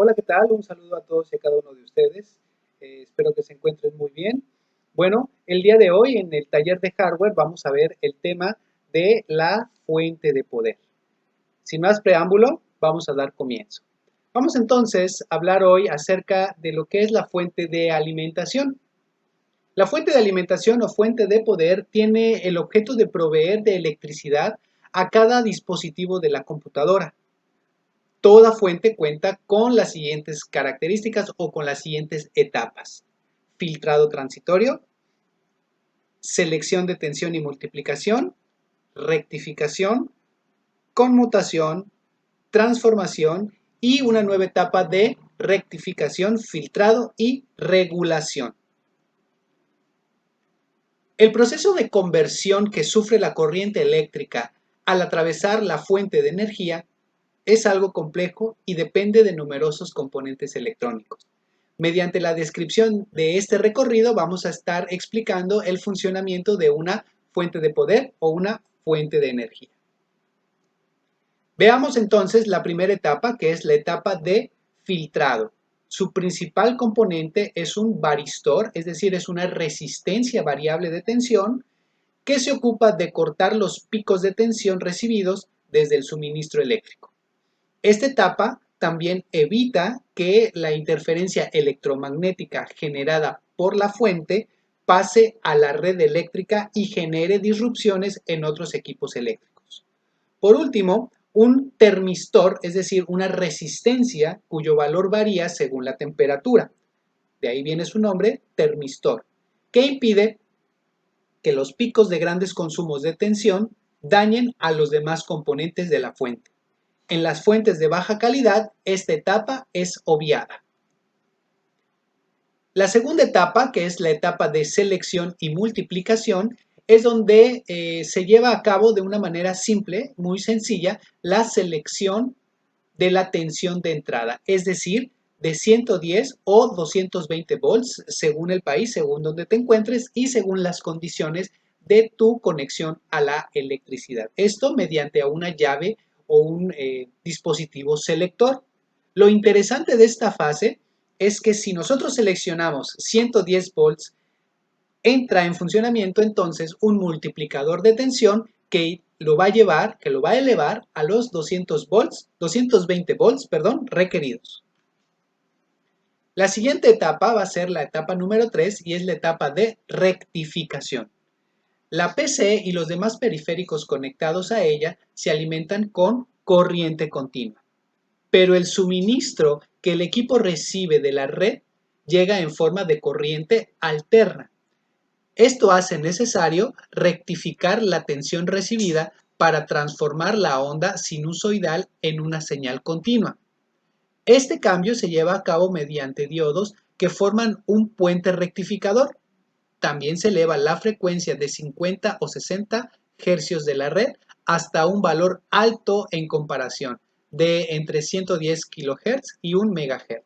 Hola, ¿qué tal? Un saludo a todos y a cada uno de ustedes. Espero que se encuentren muy bien. Bueno, el día de hoy en el taller de hardware vamos a ver el tema de la fuente de poder. Sin más preámbulo, vamos a dar comienzo. Vamos entonces a hablar hoy acerca de lo que es la fuente de alimentación. La fuente de alimentación o fuente de poder tiene el objeto de proveer de electricidad a cada dispositivo de la computadora. Toda fuente cuenta con las siguientes características o con las siguientes etapas: filtrado transitorio, selección de tensión y multiplicación, rectificación, conmutación, transformación y una nueva etapa de rectificación, filtrado y regulación. El proceso de conversión que sufre la corriente eléctrica al atravesar la fuente de energía es algo complejo y depende de numerosos componentes electrónicos. Mediante la descripción de este recorrido vamos a estar explicando el funcionamiento de una fuente de poder o una fuente de energía. Veamos entonces la primera etapa, que es la etapa de filtrado. Su principal componente es un varistor, es decir, es una resistencia variable de tensión que se ocupa de cortar los picos de tensión recibidos desde el suministro eléctrico. Esta etapa también evita que la interferencia electromagnética generada por la fuente pase a la red eléctrica y genere disrupciones en otros equipos eléctricos. Por último, un termistor, es decir, una resistencia cuyo valor varía según la temperatura. De ahí viene su nombre, termistor, que impide que los picos de grandes consumos de tensión dañen a los demás componentes de la fuente. En las fuentes de baja calidad, esta etapa es obviada. La segunda etapa, que es la etapa de selección y multiplicación, es donde se lleva a cabo de una manera simple, muy sencilla, la selección de la tensión de entrada, es decir, de 110 o 220 volts, según el país, según donde te encuentres y según las condiciones de tu conexión a la electricidad. Esto mediante una llave o un dispositivo selector. Lo interesante de esta fase es que si nosotros seleccionamos 110 volts, entra en funcionamiento entonces un multiplicador de tensión que lo va a elevar a los 220 volts, requeridos. La siguiente etapa va a ser la etapa número 3 y es la etapa de rectificación. La PC y los demás periféricos conectados a ella se alimentan con corriente continua, pero el suministro que el equipo recibe de la red llega en forma de corriente alterna. Esto hace necesario rectificar la tensión recibida para transformar la onda sinusoidal en una señal continua. Este cambio se lleva a cabo mediante diodos que forman un puente rectificador. También se eleva la frecuencia de 50 o 60 hercios de la red hasta un valor alto en comparación, de entre 110 kHz y 1 MHz.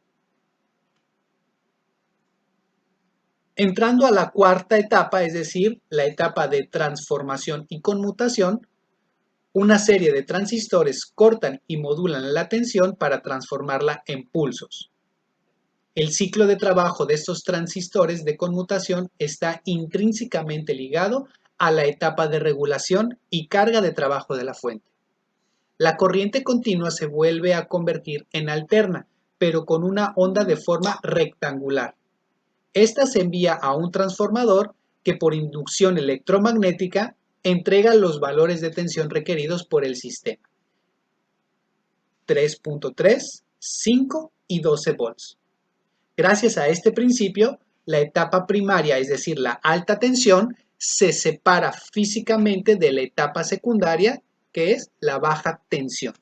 Entrando a la cuarta etapa, es decir, la etapa de transformación y conmutación, una serie de transistores cortan y modulan la tensión para transformarla en pulsos. El ciclo de trabajo de estos transistores de conmutación está intrínsecamente ligado a la etapa de regulación y carga de trabajo de la fuente. La corriente continua se vuelve a convertir en alterna, pero con una onda de forma rectangular. Esta se envía a un transformador que por inducción electromagnética entrega los valores de tensión requeridos por el sistema: 3.3, 5 y 12 volts. Gracias a este principio, la etapa primaria, es decir, la alta tensión, se separa físicamente de la etapa secundaria, que es la baja tensión.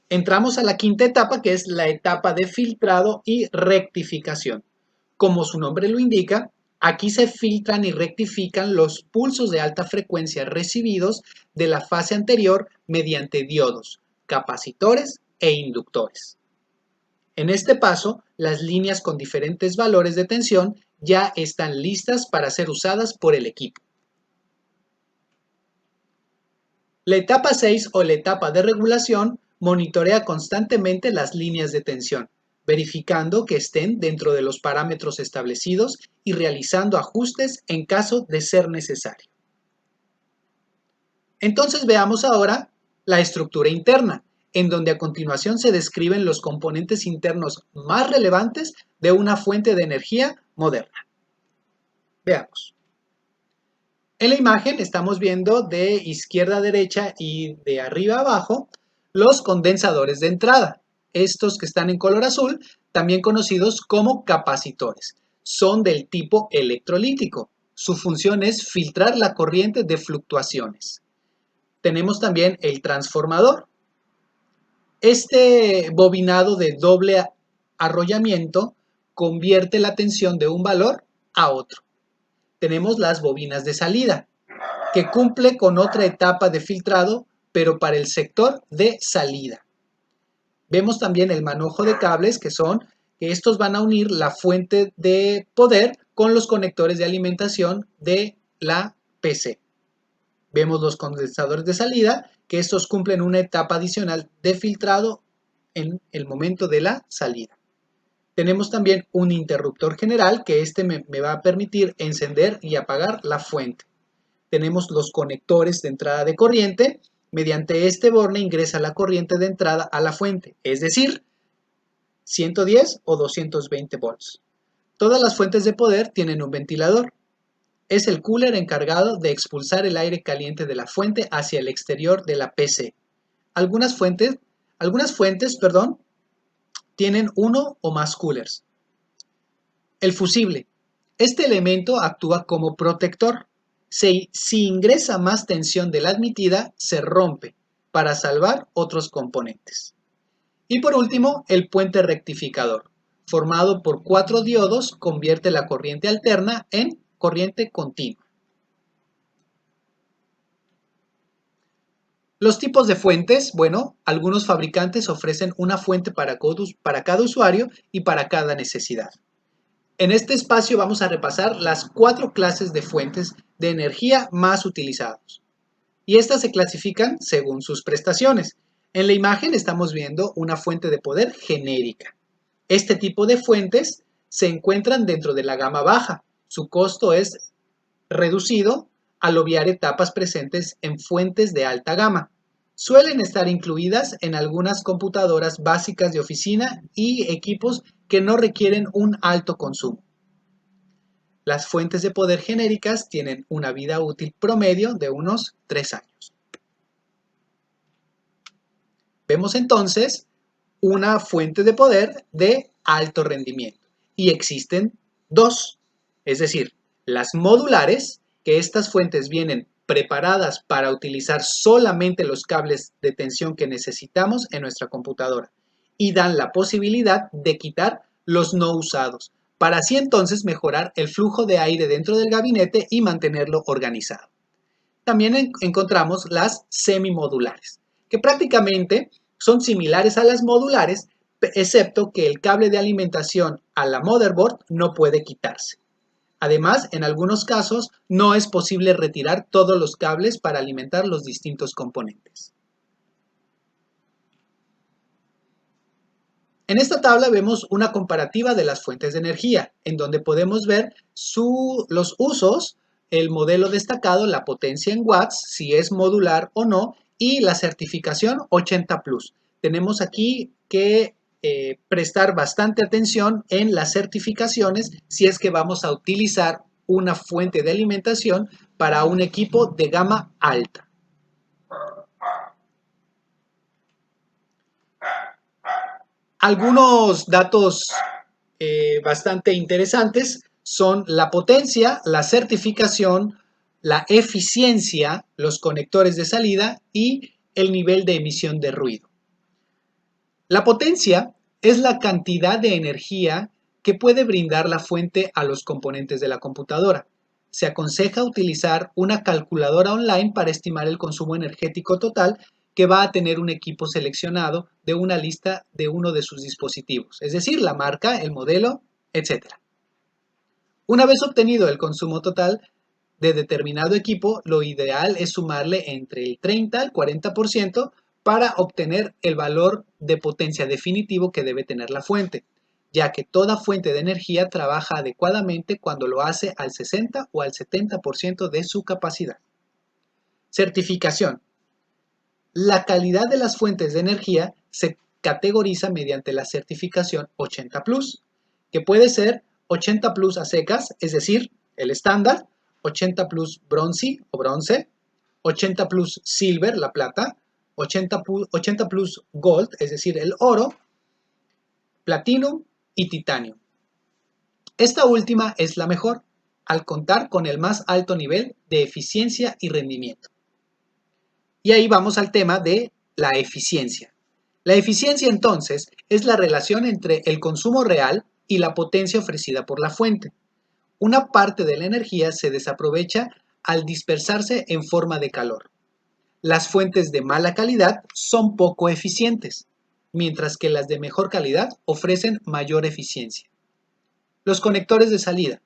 Entramos a la quinta etapa, que es la etapa de filtrado y rectificación. Como su nombre lo indica, aquí se filtran y rectifican los pulsos de alta frecuencia recibidos de la fase anterior mediante diodos, capacitores e inductores. En este paso, las líneas con diferentes valores de tensión ya están listas para ser usadas por el equipo. La etapa 6 o la etapa de regulación monitorea constantemente las líneas de tensión, verificando que estén dentro de los parámetros establecidos y realizando ajustes en caso de ser necesario. Entonces veamos ahora la estructura interna, en donde a continuación se describen los componentes internos más relevantes de una fuente de energía moderna. Veamos. En la imagen estamos viendo de izquierda a derecha y de arriba a abajo los condensadores de entrada. Estos que están en color azul, también conocidos como capacitores, son del tipo electrolítico. Su función es filtrar la corriente de fluctuaciones. Tenemos también el transformador. Este bobinado de doble arrollamiento convierte la tensión de un valor a otro. Tenemos las bobinas de salida, que cumple con otra etapa de filtrado, pero para el sector de salida. Vemos también el manojo de cables, que estos van a unir la fuente de poder con los conectores de alimentación de la PC. Vemos los condensadores de salida, que estos cumplen una etapa adicional de filtrado en el momento de la salida. Tenemos también un interruptor general, que me va a permitir encender y apagar la fuente. Tenemos los conectores de entrada de corriente. Mediante este borne ingresa la corriente de entrada a la fuente, es decir, 110 o 220 volts. Todas las fuentes de poder tienen un ventilador. Es el cooler encargado de expulsar el aire caliente de la fuente hacia el exterior de la PC. Algunas fuentes, tienen uno o más coolers. El fusible. Este elemento actúa como protector. Si ingresa más tensión de la admitida, se rompe para salvar otros componentes. Y por último, el puente rectificador, formado por 4 diodos, convierte la corriente alterna en corriente continua. Los tipos de fuentes, bueno, algunos fabricantes ofrecen una fuente para cada usuario y para cada necesidad. En este espacio vamos a repasar las 4 clases de fuentes de energía más utilizados. Y estas se clasifican según sus prestaciones. En la imagen estamos viendo una fuente de poder genérica. Este tipo de fuentes se encuentran dentro de la gama baja. Su costo es reducido al obviar etapas presentes en fuentes de alta gama. Suelen estar incluidas en algunas computadoras básicas de oficina y equipos que no requieren un alto consumo. Las fuentes de poder genéricas tienen una vida útil promedio de unos 3 años. Vemos entonces una fuente de poder de alto rendimiento. Y existen dos, es decir, las modulares, que estas fuentes vienen preparadas para utilizar solamente los cables de tensión que necesitamos en nuestra computadora y dan la posibilidad de quitar los no usados, para así entonces mejorar el flujo de aire dentro del gabinete y mantenerlo organizado. También encontramos las semimodulares, que prácticamente son similares a las modulares, excepto que el cable de alimentación a la motherboard no puede quitarse. Además, en algunos casos no es posible retirar todos los cables para alimentar los distintos componentes. En esta tabla vemos una comparativa de las fuentes de energía, en donde podemos ver los usos, el modelo destacado, la potencia en watts, si es modular o no, y la certificación 80 Plus. Tenemos aquí que prestar bastante atención en las certificaciones si es que vamos a utilizar una fuente de alimentación para un equipo de gama alta. Algunos datos bastante interesantes son la potencia, la certificación, la eficiencia, los conectores de salida y el nivel de emisión de ruido. La potencia es la cantidad de energía que puede brindar la fuente a los componentes de la computadora. Se aconseja utilizar una calculadora online para estimar el consumo energético total que va a tener un equipo seleccionado de una lista de uno de sus dispositivos, es decir, la marca, el modelo, etc. Una vez obtenido el consumo total de determinado equipo, lo ideal es sumarle entre el 30 al 40% para obtener el valor de potencia definitivo que debe tener la fuente, ya que toda fuente de energía trabaja adecuadamente cuando lo hace al 60 o al 70% de su capacidad. Certificación. La calidad de las fuentes de energía se categoriza mediante la certificación 80 Plus, que puede ser 80 Plus a secas, es decir, el estándar, 80 Plus bronce o bronce, 80 Plus silver, la plata, 80 Plus gold, es decir, el oro, platinum y titanio. Esta última es la mejor, al contar con el más alto nivel de eficiencia y rendimiento. Y ahí vamos al tema de la eficiencia. La eficiencia entonces es la relación entre el consumo real y la potencia ofrecida por la fuente. Una parte de la energía se desaprovecha al dispersarse en forma de calor. Las fuentes de mala calidad son poco eficientes, mientras que las de mejor calidad ofrecen mayor eficiencia. Los conectores de salida.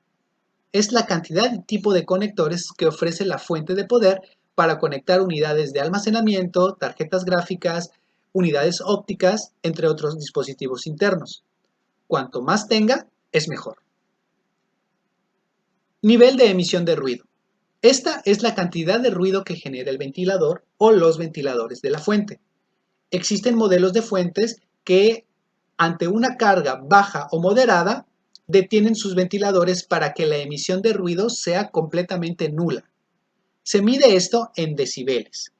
Es la cantidad y tipo de conectores que ofrece la fuente de poder para conectar unidades de almacenamiento, tarjetas gráficas, unidades ópticas, entre otros dispositivos internos. Cuanto más tenga, es mejor. Nivel de emisión de ruido. Esta es la cantidad de ruido que genera el ventilador o los ventiladores de la fuente. Existen modelos de fuentes que, ante una carga baja o moderada, detienen sus ventiladores para que la emisión de ruido sea completamente nula. Se mide esto en decibeles.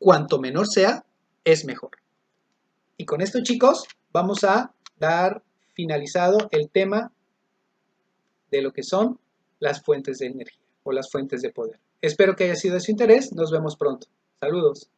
Cuanto menor sea, es mejor. Y con esto, chicos, vamos a dar finalizado el tema de lo que son las fuentes de energía o las fuentes de poder. Espero que haya sido de su interés. Nos vemos pronto. Saludos.